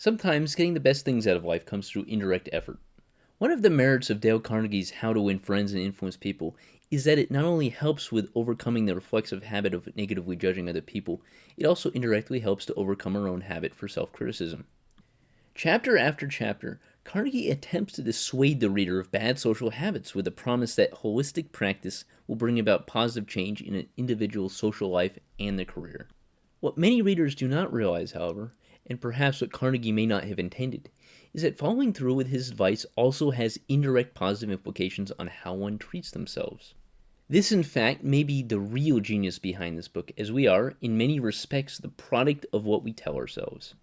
Sometimes getting the best things out of life comes through indirect effort. One of the merits of Dale Carnegie's How to Win Friends and Influence People is that it not only helps with overcoming the reflexive habit of negatively judging other people, it also indirectly helps to overcome our own habit for self criticism. Chapter after chapter, Carnegie attempts to dissuade the reader of bad social habits with the promise that holistic practice will bring about positive change in an individual's social life and their career. What many readers do not realize, however, and perhaps what Carnegie may not have intended, is that following through with his advice also has indirect positive implications on how one treats themselves. This, in fact, may be the real genius behind this book, as we are, in many respects, the product of what we tell ourselves.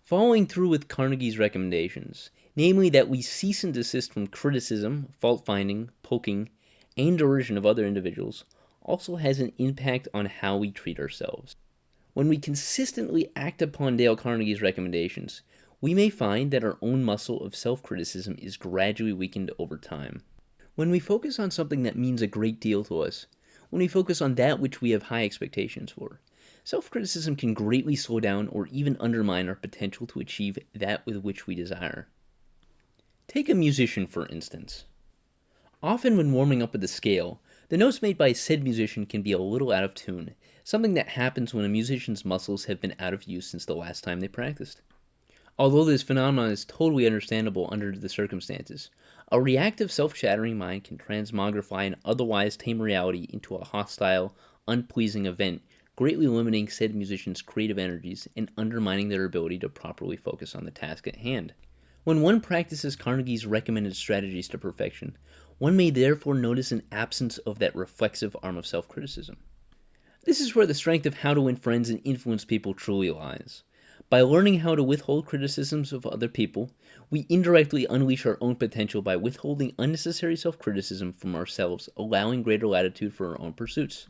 Following through with Carnegie's recommendations, namely that we cease and desist from criticism, fault-finding, poking, and derision of other individuals, also has an impact on how we treat ourselves. When we consistently act upon Dale Carnegie's recommendations, we may find that our own muscle of self-criticism is gradually weakened over time. When we focus on something that means a great deal to us, when we focus on that which we have high expectations for, self-criticism can greatly slow down or even undermine our potential to achieve that with which we desire. Take a musician, for instance. Often when warming up with a scale, the notes made by said musician can be a little out of tune, something that happens when a musician's muscles have been out of use since the last time they practiced. Although this phenomenon is totally understandable under the circumstances, a reactive self-shattering mind can transmogrify an otherwise tame reality into a hostile, unpleasing event, greatly limiting said musician's creative energies and undermining their ability to properly focus on the task at hand. When one practices Carnegie's recommended strategies to perfection, one may therefore notice an absence of that reflexive arm of self-criticism. This is where the strength of How to Win Friends and Influence People truly lies. By learning how to withhold criticisms of other people, we indirectly unleash our own potential by withholding unnecessary self-criticism from ourselves, allowing greater latitude for our own pursuits.